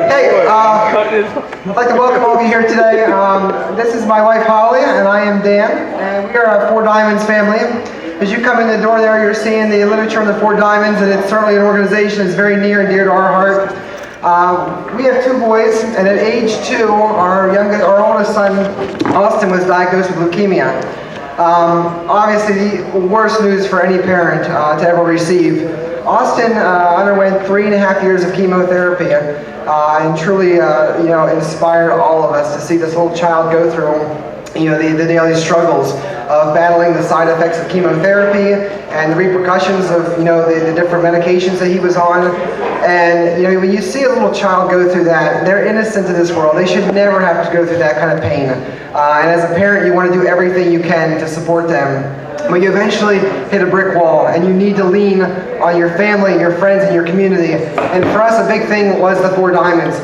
Hey, I'd like to welcome all of you here today. This is my wife Holly, and I am Dan, and we are a Four Diamonds family. As you come in the door there, you're seeing the literature on the Four Diamonds, and it's certainly an organization that's very near and dear to our heart. We have two boys, and at age 2, our oldest son, Austin, was diagnosed with leukemia. Obviously, the worst news for any parent to ever receive. Austin underwent 3.5 years of chemotherapy, and truly, inspired all of us to see this little child go through, the daily struggles of battling the side effects of chemotherapy and the repercussions of, the different medications that he was on. And, when you see a little child go through that, they're innocent to this world. They should never have to go through that kind of pain. And as a parent, you want to do everything you can to support them. But you eventually hit a brick wall, and you need to lean on your family, your friends, and your community. And for us, a big thing was the Four Diamonds.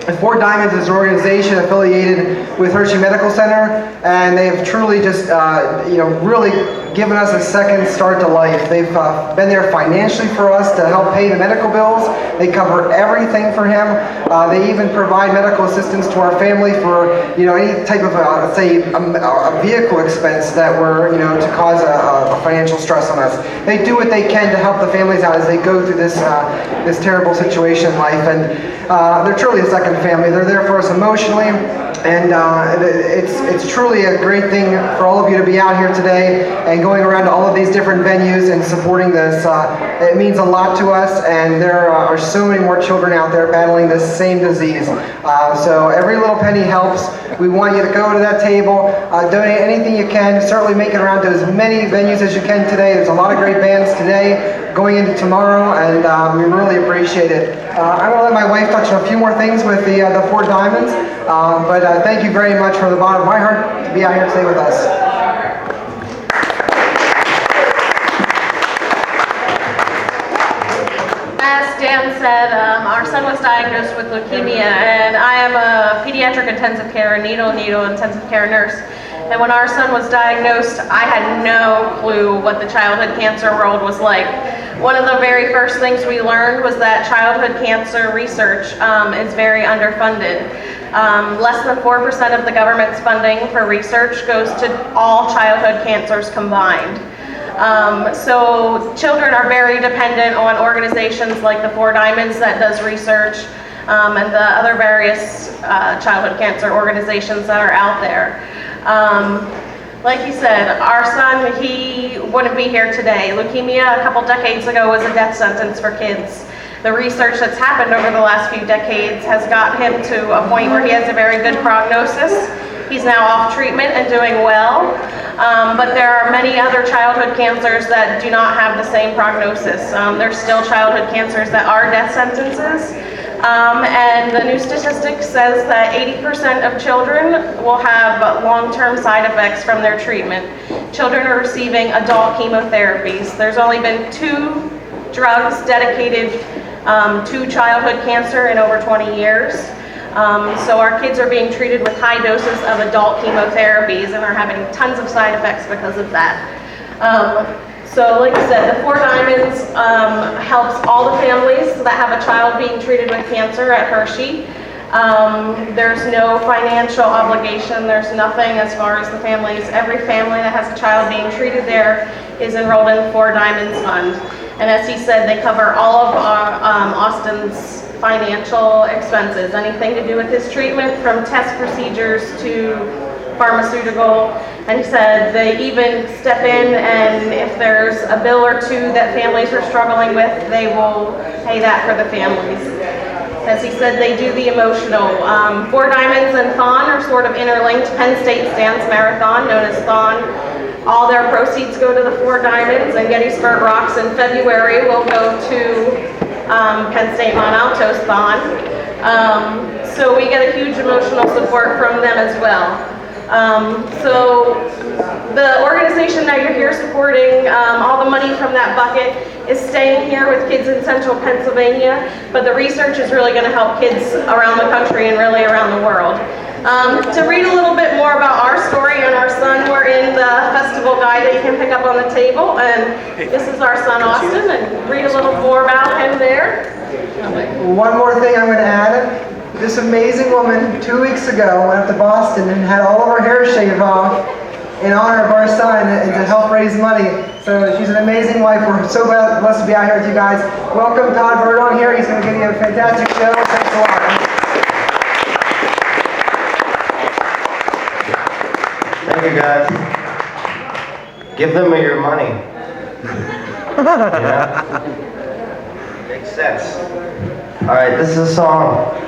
The Four Diamonds is an organization affiliated with Hershey Medical Center, and they have truly just, really given us a second start to life. They've been there financially for us to help pay the medical bills. They cover everything for him. They even provide medical assistance to our family for, any type of, a vehicle expense that were, to cause a financial stress on us. They do what they can to help the families out as they go through this terrible situation in life, and they're truly a second family. They're there for us emotionally, and it's truly a great thing for all of you to be out here today and going around to all of these different venues and supporting this. It means a lot to us, and there are so many more children out there battling this same disease. So every little penny helps. We want you to go to that table, donate anything you can, certainly make it around to as many venues as you can today. There's a lot of great bands today going into tomorrow, and we really appreciate it. I'm going to let my wife touch on a few more things with the Four Diamonds, but thank you very much from the bottom of my heart to be out here today with us. As Dan said, our son was diagnosed with leukemia, and I am a pediatric intensive care, neonatal intensive care nurse. And when our son was diagnosed, I had no clue what the childhood cancer world was like. One of the very first things we learned was that childhood cancer research is very underfunded. Less than 4% of the government's funding for research goes to all childhood cancers combined. So children are very dependent on organizations like the Four Diamonds that does research, and the other various childhood cancer organizations that are out there. Like he said, our son, he wouldn't be here today. Leukemia a couple decades ago was a death sentence for kids. The research that's happened over the last few decades has got him to a point where he has a very good prognosis. He's now off treatment and doing well, but there are many other childhood cancers that do not have the same prognosis. There's still childhood cancers that are death sentences, and the new statistic says that 80% of children will have long-term side effects from their treatment. Children are receiving adult chemotherapies. There's only been 2 drugs dedicated to childhood cancer in over 20 years. So our kids are being treated with high doses of adult chemotherapies and are having tons of side effects because of that. So like I said, the Four Diamonds helps all the families that have a child being treated with cancer at Hershey. There's no financial obligation. There's nothing as far as the families. Every family that has a child being treated there is enrolled in the Four Diamonds Fund. And as he said, they cover all of Austin's financial expenses, anything to do with his treatment, from test procedures to pharmaceutical. And he said they even step in, and if there's a bill or 2 that families are struggling with, they will pay that for the families. As he said, they do the emotional. Four Diamonds and Thon are sort of interlinked. Penn State Dance Marathon, known as Thon, all their proceeds go to the Four Diamonds, and Gettysburg Rocks in February will go to Penn State Mont Alto's Thon. So we get a huge emotional support from them as well. So the organization that you're here supporting, all the money from that bucket is staying here with kids in central Pennsylvania, but the research is really going to help kids around the country and really around the world. To read a little bit more about our story and our son, we're in the festival guide that you can pick up on the table, and this is our son Austin, and read a little more about him there. One more thing I'm going to add. this amazing woman 2 weeks ago went up to Boston and had all of her hair shaved off in honor of our son and to help raise money. So she's an amazing wife. We're so blessed to be out here with you guys. Welcome Todd Verdon here. He's going to give you a fantastic show. Thanks a lot. Thank you guys. Give them your money. Yeah? Makes sense. Alright, this is a song.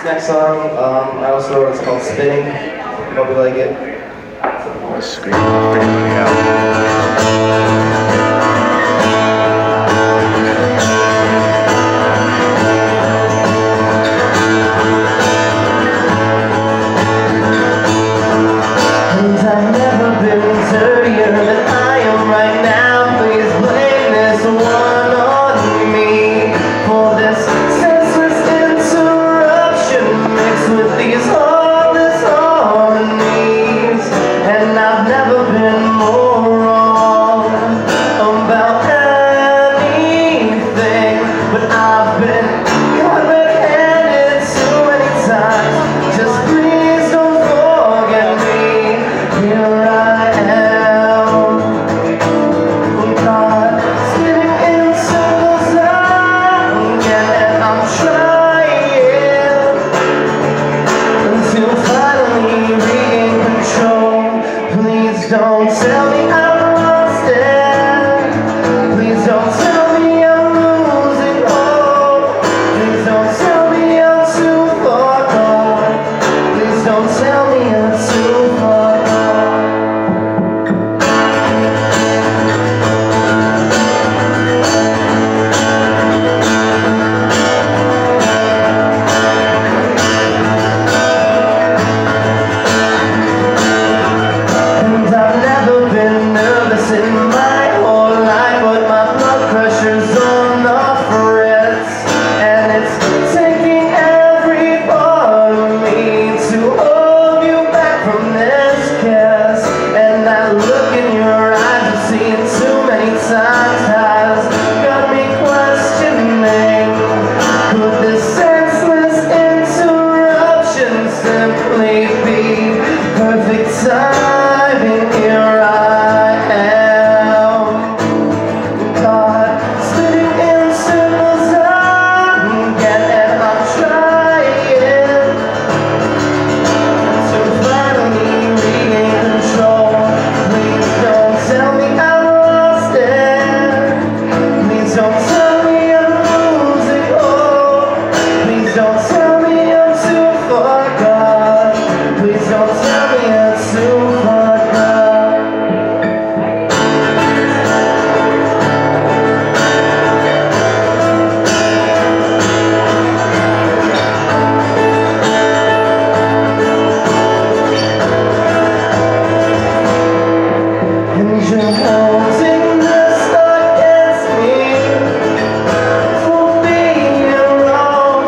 next song, I also wrote, it's called Spinning. Hope you like it. I want to scream for everybody out. dirtier than I am right now. Please blame this one on me for this senseless interruption mixed with these heartless harmonies. And I've never been more wrong about anything, but I've been caught red-handed too many times. Just please don't forget me. Here I am, God, spinning in circles again, and I'm trying until finally regain control. Please don't tell me I'm lost it. Please don't tell me I'm losing hope. Please don't tell me I'm too far gone. Please don't tell me I'm too far gone. And I've never been nervous in my whole life, but my blood pressure's on the fritz, and it's taking every part of me to hold you back from this kiss. And that look in your eyes I've seen too many times has got me questioning, could this senseless interruption simply be perfect timing? Here I am, God, spinning in circles again, and I'm trying to finally regain control. Please don't tell me I lost it. Please don't tell me I'm losing hope. Please don't tell me I'm too far gone. Please don't tell me I'm too far gone. And you're holding this against me for being wrong.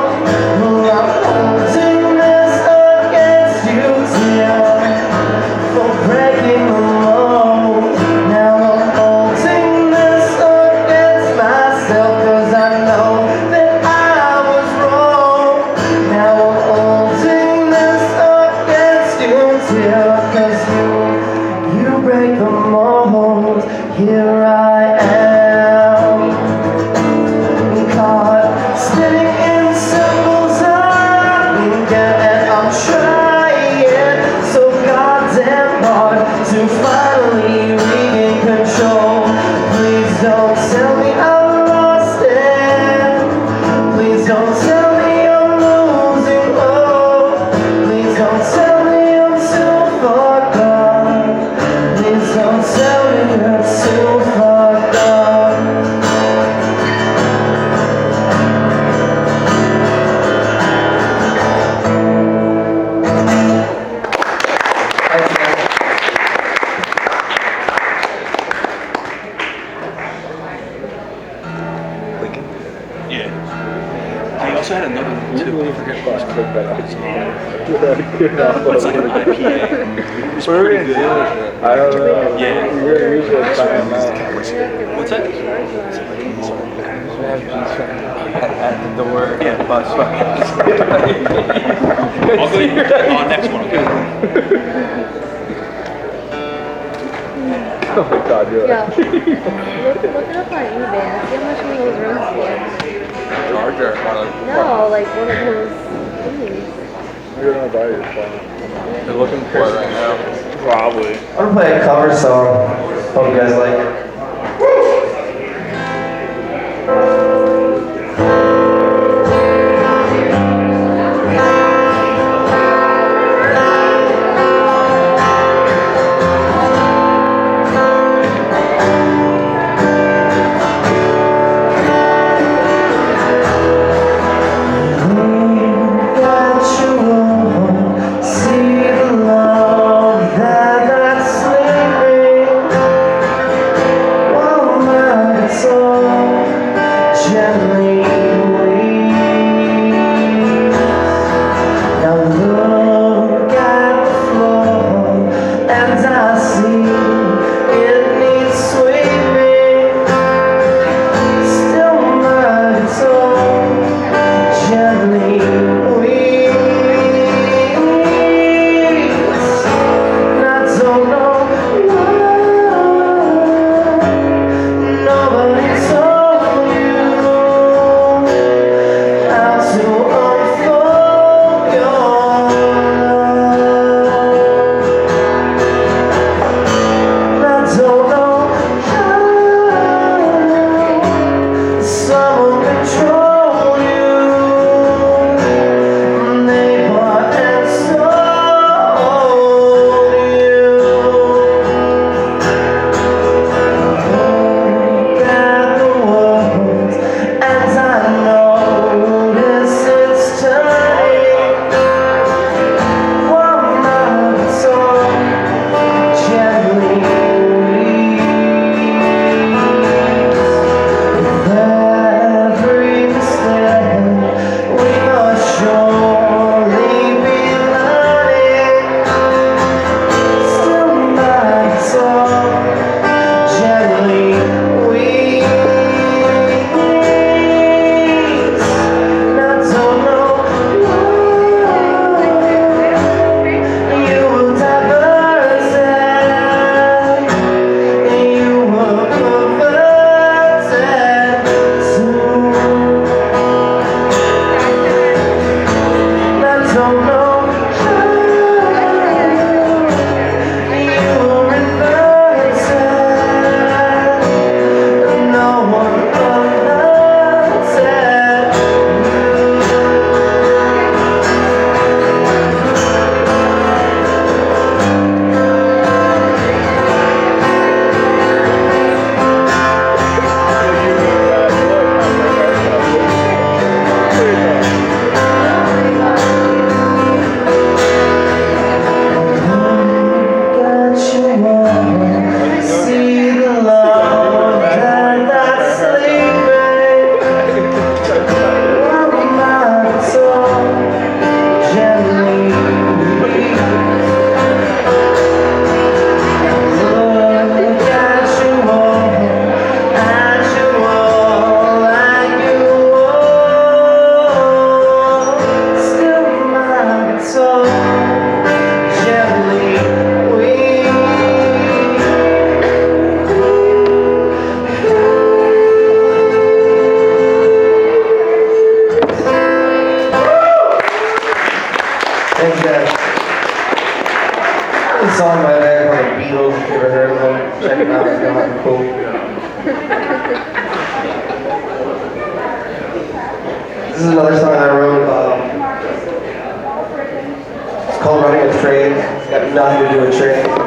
Well, I'm holding this against you, dear, for breaking the mold. Now I'm holding this against myself, 'cause I know that I was wrong. Now I'm holding this against you, dear, 'cause you break the mold. Here I am, caught spinning in circles again, and I'm trying so goddamn hard to finally regain control. Please don't tell me I lost it. Please don't tell me I'm losing hope. Please don't tell me I'm too far gone. Please don't tell me I'm too far gone. Yeah. He also had another one too. I forget what it was called. It's like an IPA. It's pretty good. I don't know. Yeah. You're usually fine now. What's that? At the door. Yeah. Bus. I'll go next one. Okay. Oh my god, you're Yo, look it up on eBay and see how much one of those rings for. Charger. No, like one of those thingies. You're gonna buy your phone. They're looking for it right now. Probably. I'm gonna play a cover song. Hope you guys like it. See the love that I sleep Check it out. It's gonna be cool. This is another song I wrote. It's called Running a Train. It's got nothing to do with trains.